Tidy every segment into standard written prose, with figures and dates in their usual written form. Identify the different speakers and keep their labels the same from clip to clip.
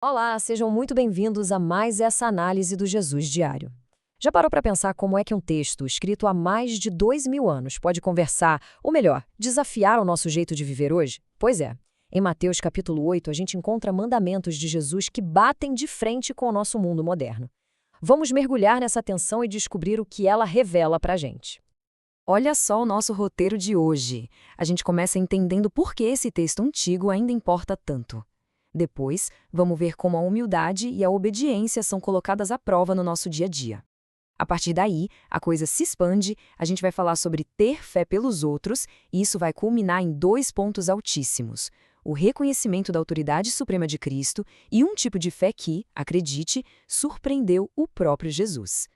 Speaker 1: Olá, sejam muito bem-vindos a mais essa análise do Jesus Diário. Já parou para pensar como é que um texto escrito há mais de 2000 anos pode conversar, ou melhor, desafiar o nosso jeito de viver hoje? Pois é, em Mateus capítulo 8 a gente encontra mandamentos de Jesus que batem de frente com o nosso mundo moderno. Vamos mergulhar nessa tensão e descobrir o que ela revela para a gente. Olha só o nosso roteiro de hoje. A gente começa entendendo por que esse texto antigo ainda importa tanto. Depois, vamos ver como a humildade e a obediência são colocadas à prova no nosso dia a dia. A partir daí, a coisa se expande, a gente vai falar sobre ter fé pelos outros, e isso vai culminar em dois pontos altíssimos: o reconhecimento da autoridade suprema de Cristo e um tipo de fé que, acredite, surpreendeu o próprio Jesus.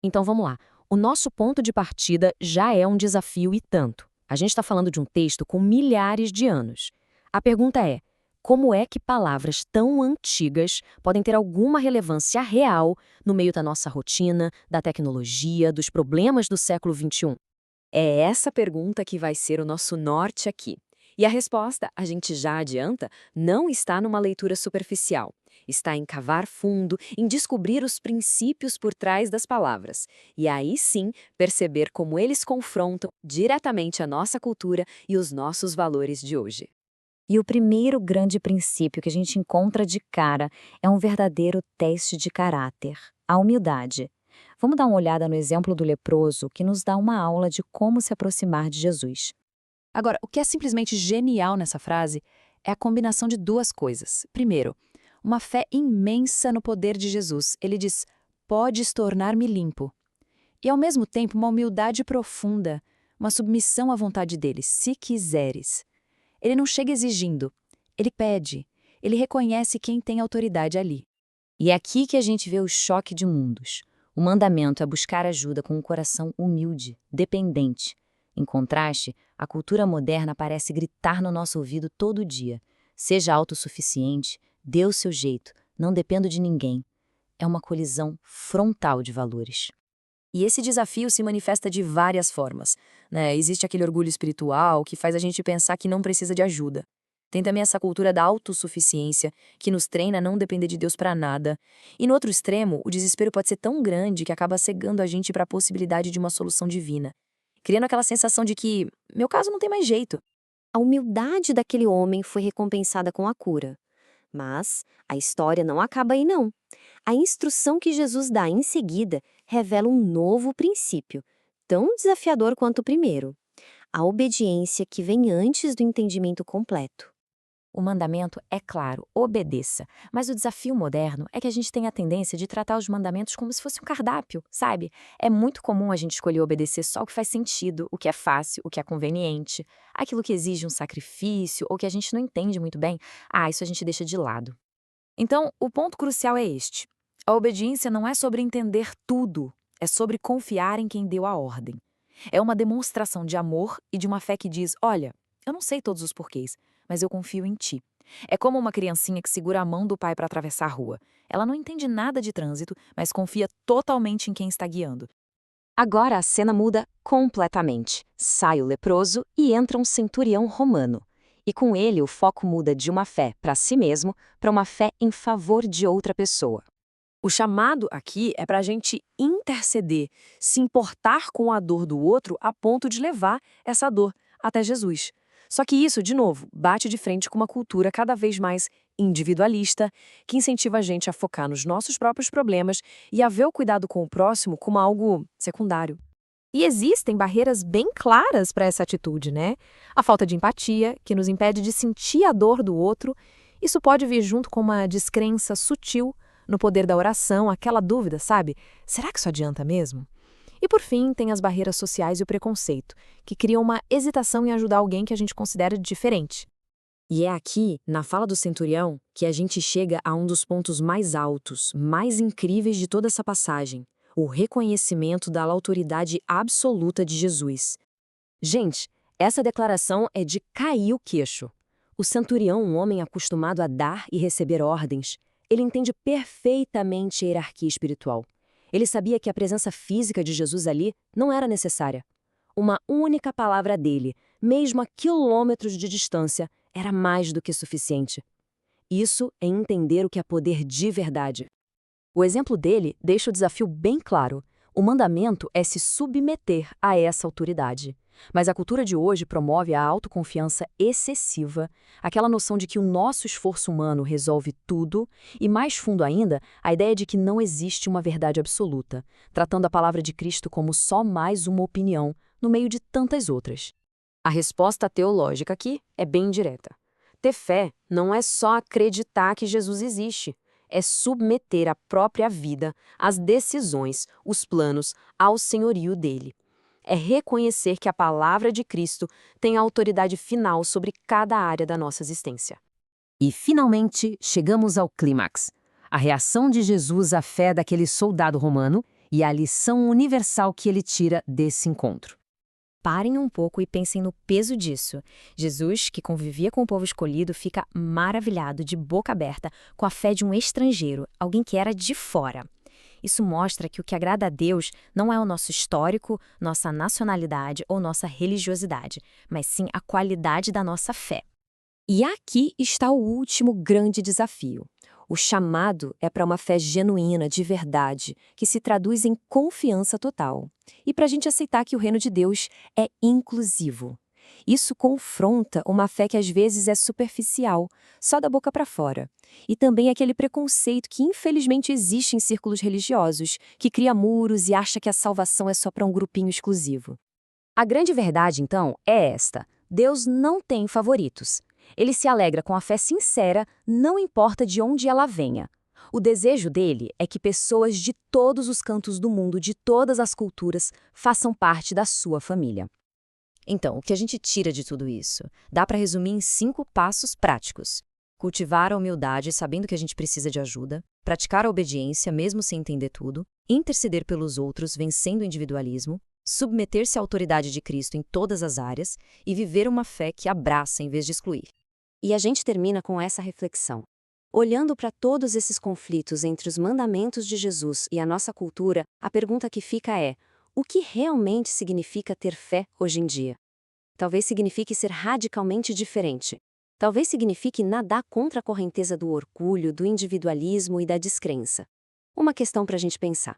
Speaker 1: Então vamos lá. O nosso ponto de partida já é um desafio e tanto. A gente está falando de um texto com milhares de anos. A pergunta é: como é que palavras tão antigas podem ter alguma relevância real no meio da nossa rotina, da tecnologia, dos problemas do século XXI? É essa pergunta que vai ser o nosso norte aqui. E a resposta, a gente já adianta, não está numa leitura superficial. Está em cavar fundo, em descobrir os princípios por trás das palavras. E aí sim, perceber como eles confrontam diretamente a nossa cultura e os nossos valores de hoje. E o primeiro grande princípio que a gente encontra de cara é um verdadeiro teste de caráter, a humildade. Vamos dar uma olhada no exemplo do leproso, que nos dá uma aula de como se aproximar de Jesus.
Speaker 2: Agora, o que é simplesmente genial nessa frase é a combinação de duas coisas. Primeiro, uma fé imensa no poder de Jesus. Ele diz: "Podes tornar-me limpo". E ao mesmo tempo, uma humildade profunda, uma submissão à vontade dele, se quiseres. Ele não chega exigindo, ele pede, ele reconhece quem tem autoridade ali.
Speaker 1: E é aqui que a gente vê o choque de mundos. O mandamento é buscar ajuda com um coração humilde, dependente. Em contraste, a cultura moderna parece gritar no nosso ouvido todo dia: seja autossuficiente, dê o seu jeito, não dependo de ninguém. É uma colisão frontal de valores. E esse desafio se manifesta de várias formas, né? Existe aquele orgulho espiritual que faz a gente pensar que não precisa de ajuda. Tem também essa cultura da autossuficiência, que nos treina a não depender de Deus para nada. E no outro extremo, o desespero pode ser tão grande que acaba cegando a gente para a possibilidade de uma solução divina, criando aquela sensação de que meu caso não tem mais jeito.
Speaker 3: A humildade daquele homem foi recompensada com a cura. Mas a história não acaba aí não. A instrução que Jesus dá em seguida revela um novo princípio, tão desafiador quanto o primeiro: a obediência que vem antes do entendimento completo.
Speaker 1: O mandamento é claro, obedeça. Mas o desafio moderno é que a gente tem a tendência de tratar os mandamentos como se fosse um cardápio, sabe? É muito comum a gente escolher obedecer só o que faz sentido, o que é fácil, o que é conveniente. Aquilo que exige um sacrifício ou que a gente não entende muito bem, isso a gente deixa de lado. Então, o ponto crucial é este: a obediência não é sobre entender tudo, é sobre confiar em quem deu a ordem. É uma demonstração de amor e de uma fé que diz: olha, eu não sei todos os porquês, mas eu confio em ti. É como uma criancinha que segura a mão do pai para atravessar a rua. Ela não entende nada de trânsito, mas confia totalmente em quem está guiando. Agora a cena muda completamente. Sai o leproso e entra um centurião romano. E com ele o foco muda de uma fé para si mesmo para uma fé em favor de outra pessoa. O chamado aqui é para a gente interceder, se importar com a dor do outro a ponto de levar essa dor até Jesus. Só que isso, de novo, bate de frente com uma cultura cada vez mais individualista, que incentiva a gente a focar nos nossos próprios problemas e a ver o cuidado com o próximo como algo secundário. E existem barreiras bem claras para essa atitude, né? A falta de empatia, que nos impede de sentir a dor do outro. Isso pode vir junto com uma descrença sutil no poder da oração, aquela dúvida, sabe? Será que isso adianta mesmo? E por fim, tem as barreiras sociais e o preconceito, que criam uma hesitação em ajudar alguém que a gente considera diferente. E é aqui, na fala do centurião, que a gente chega a um dos pontos mais altos, mais incríveis de toda essa passagem: o reconhecimento da autoridade absoluta de Jesus. Gente, essa declaração é de cair o queixo. O centurião, um homem acostumado a dar e receber ordens, ele entende perfeitamente a hierarquia espiritual. Ele sabia que a presença física de Jesus ali não era necessária. Uma única palavra dele, mesmo a quilômetros de distância, era mais do que suficiente.
Speaker 2: Isso é entender o que é poder de verdade. O exemplo dele deixa o desafio bem claro. O mandamento é se submeter a essa autoridade. Mas a cultura de hoje promove a autoconfiança excessiva, aquela noção de que o nosso esforço humano resolve tudo, e mais fundo ainda, a ideia de que não existe uma verdade absoluta, tratando a palavra de Cristo como só mais uma opinião, no meio de tantas outras. A resposta teológica aqui é bem direta. Ter fé não é só acreditar que Jesus existe, é submeter a própria vida, as decisões, os planos ao senhorio dele. É reconhecer que a palavra de Cristo tem a autoridade final sobre cada área da nossa existência.
Speaker 4: E, finalmente, chegamos ao clímax. A reação de Jesus à fé daquele soldado romano e a lição universal que ele tira desse encontro.
Speaker 1: Parem um pouco e pensem no peso disso. Jesus, que convivia com o povo escolhido, fica maravilhado, de boca aberta, com a fé de um estrangeiro, alguém que era de fora. Isso mostra que o que agrada a Deus não é o nosso histórico, nossa nacionalidade ou nossa religiosidade, mas sim a qualidade da nossa fé.
Speaker 3: E aqui está o último grande desafio. O chamado é para uma fé genuína, de verdade, que se traduz em confiança total. E para a gente aceitar que o reino de Deus é inclusivo. Isso confronta uma fé que às vezes é superficial, só da boca para fora. E também aquele preconceito que infelizmente existe em círculos religiosos, que cria muros e acha que a salvação é só para um grupinho exclusivo.
Speaker 2: A grande verdade, então, é esta: Deus não tem favoritos. Ele se alegra com a fé sincera, não importa de onde ela venha. O desejo dele é que pessoas de todos os cantos do mundo, de todas as culturas, façam parte da sua família. Então, o que a gente tira de tudo isso? Dá para resumir em 5 passos práticos. Cultivar a humildade sabendo que a gente precisa de ajuda, praticar a obediência mesmo sem entender tudo, interceder pelos outros vencendo o individualismo, submeter-se à autoridade de Cristo em todas as áreas e viver uma fé que abraça em vez de excluir.
Speaker 3: E a gente termina com essa reflexão. Olhando para todos esses conflitos entre os mandamentos de Jesus e a nossa cultura, a pergunta que fica é: o que realmente significa ter fé hoje em dia? Talvez signifique ser radicalmente diferente. Talvez signifique nadar contra a correnteza do orgulho, do individualismo e da descrença. Uma questão para a gente pensar.